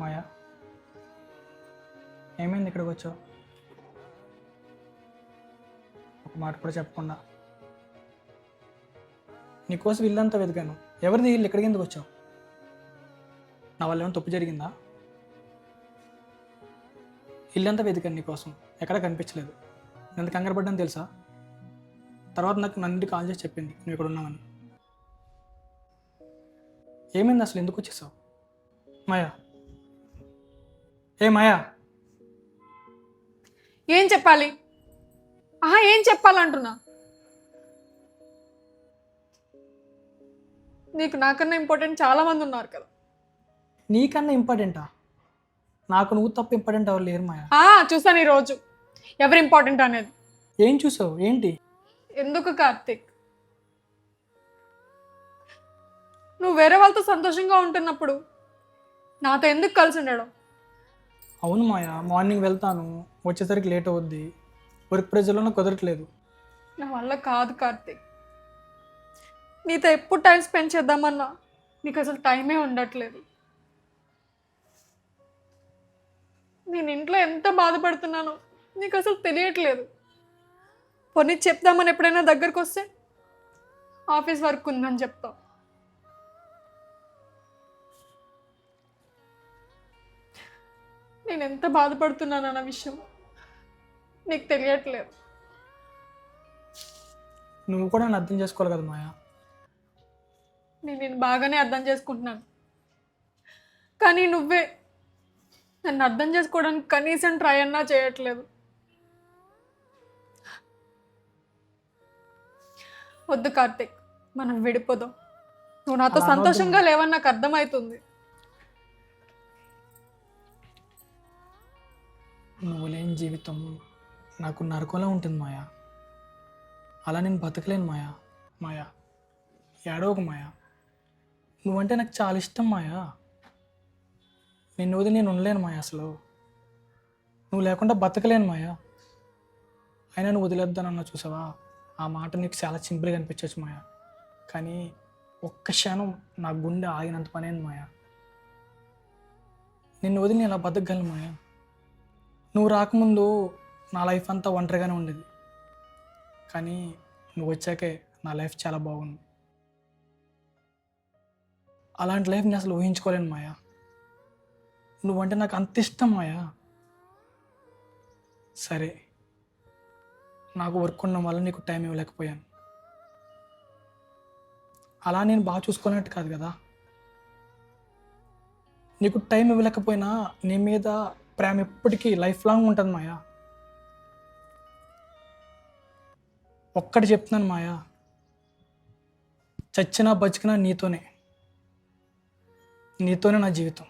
మాయా, ఏమైంది ఇక్కడికి వచ్చావు? ఒక మాట కూడా చెప్పకుండా నీకోసం ఇల్లంతా వెతికాను. ఎవరిది ఇల్లు? ఇక్కడికి ఎందుకు వచ్చావు? నా వల్ల ఏమైనా తప్పు జరిగిందా? ఇల్లంతా వెతికాను నీకోసం, ఎక్కడా కనిపించలేదు. నేను ఎంత కంగారు పడ్డాను తెలుసా? తర్వాత నాకు నన్ను కాల్ చేసి చెప్పింది నువ్వు ఇక్కడ ఉన్నావని. ఏమైంది అసలు? ఎందుకు వచ్చేసావు? మాయా, ఏ మాయా, ఏం చెప్పాలి? ఏం చెప్పాలంటున్నా? నీకు నాకన్నా ఇంపార్టెంట్ చాలా మంది ఉన్నారు కదా. నీకన్నా ఇంపార్టెంటా? నాకు నువ్వు తప్ప ఇంపార్టెంట్ ఎవరు లేరు మాయా. చూసాను ఈరోజు ఎవరు ఇంపార్టెంట్ అనేది. ఏం చూసావు? ఏంటి? ఎందుకు కార్తీక్, నువ్వు వేరే వాళ్ళతో సంతోషంగా ఉంటున్నప్పుడు నాతో ఎందుకు కలిసి ఉండడం? అవును మాయా, మార్నింగ్ వెళ్తాను, వచ్చేసరికి లేట్ అవుద్ది. వర్క్ ప్రెజర్లో నాకు కుదరట్లేదు. నా వల్ల కాదు కార్తీక్. నీతో ఎప్పుడు టైం స్పెండ్ చేద్దామన్నా నీకు అసలు టైమే ఉండట్లేదు. నేను ఇంట్లో ఎంత బాధపడుతున్నానో నీకు అసలు తెలియట్లేదు. పోనీ చెప్దామని ఎప్పుడైనా దగ్గరకు వస్తే ఆఫీస్ వర్క్ ఉందని చెప్తావు. నేను ఎంత బాధపడుతున్నాను అన్న విషయం నీకు తెలియట్లేదు. నువ్వు కూడా నన్ను అర్థం చేసుకోవాలి కదా మాయా. నేను బాగానే అర్థం చేసుకుంటున్నాను, కానీ నువ్వే నన్ను అర్థం చేసుకోవడానికి కనీసం ట్రై అన్నా చేయట్లేదు. వద్దు కార్తీక్, మనం విడిపోదాం. నువ్వు నాతో సంతోషంగా లేవని నాకు అర్థమవుతుంది. నువ్వు లేని జీవితం నాకు నరకంలా ఉంటుంది మాయా. అలా నేను బతకలేను మాయా. మాయా, ఏడవకు మాయా. నువ్వంటే నాకు చాలా ఇష్టం మాయా. నిన్ను వదిలి నేను ఉండలేను మాయా. అసలు నువ్వు లేకుండా బతకలేను మాయా. అయినా నువ్వు వదిలేద్దానన్నా చూసావా? ఆ మాట నీకు చాలా సింపుల్గా అనిపించవచ్చు మాయా, కానీ ఒక్క క్షణం నా గుండె ఆగినంత పనేది మాయా. నిన్ను వదిలి నేను ఇలా బతకగలను మాయా. నువ్వు రాకముందు నా లైఫ్ అంతా ఒంటరిగానే ఉండేది, కానీ నువ్వు వచ్చాకే నా లైఫ్ చాలా బాగుంది. అలాంటి లైఫ్ నేను అసలు ఊహించుకోలేను మాయా. నువ్వంటే నాకు అంత ఇష్టం మాయా. సరే, నాకు వర్క్ ఉండడం వల్ల నీకు టైం ఇవ్వలేకపోయాను. అలా నేను బాగా చూసుకోలేనట్టు కాదు కదా. నీకు టైం ఇవ్వలేకపోయినా నీ మీద ప్రేమ ఎప్పటికీ లైఫ్ లాంగ్ ఉంటుంది మాయా. ఒక్కటి చెప్తున్నాను మాయా, చచ్చినా బతికినా నీతోనే నా జీవితం.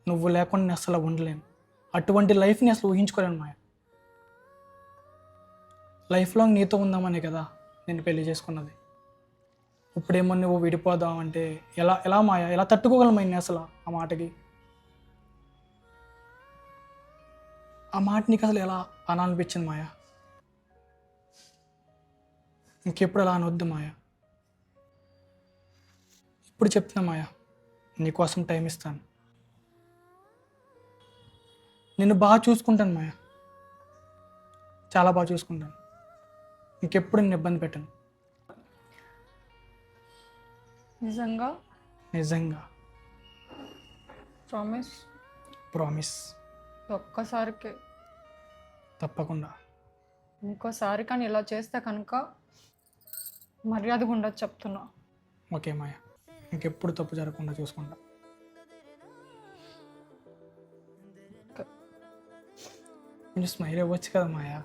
నువ్వు లేకుండా నేను అసలు ఉండలేను. అటువంటి లైఫ్ని అసలు ఊహించుకోలేను మాయా. లైఫ్ లాంగ్ నీతో ఉందామనే కదా నేను పెళ్లి చేసుకున్నది. ఇప్పుడేమో నువ్వు విడిపోదాం అంటే ఎలా మాయా, ఎలా తట్టుకోగలను నేను అసలు ఆ మాటకి? ఆ మాట నీకు అసలు ఎలా అనిపించింది మాయా? ఇంకెప్పుడు అలా అనొద్దు మాయా. ఇప్పుడు చెప్తున్నా మాయా, నీకోసం టైం ఇస్తాను. నిన్ను బాగా చూసుకుంటాను మాయా, చాలా బాగా చూసుకుంటాను. ఇంకెప్పుడు నిన్ను ఇబ్బంది పెట్టను. నిజంగా? నిజంగా. ప్రామిస్? ప్రామిస్. ఒక్కసారికి? తప్పకుండా. ఇంకోసారి కానీ ఇలా చేస్తే కనుక మర్యాదగా ఉండదు చెప్తున్నా. ఓకే మాయా, ఇంకెప్పుడు తప్పు జరగకుండా చూసుకుంటా. కొంచెం స్మైల్ ఇవ్వచ్చు కదా మాయా.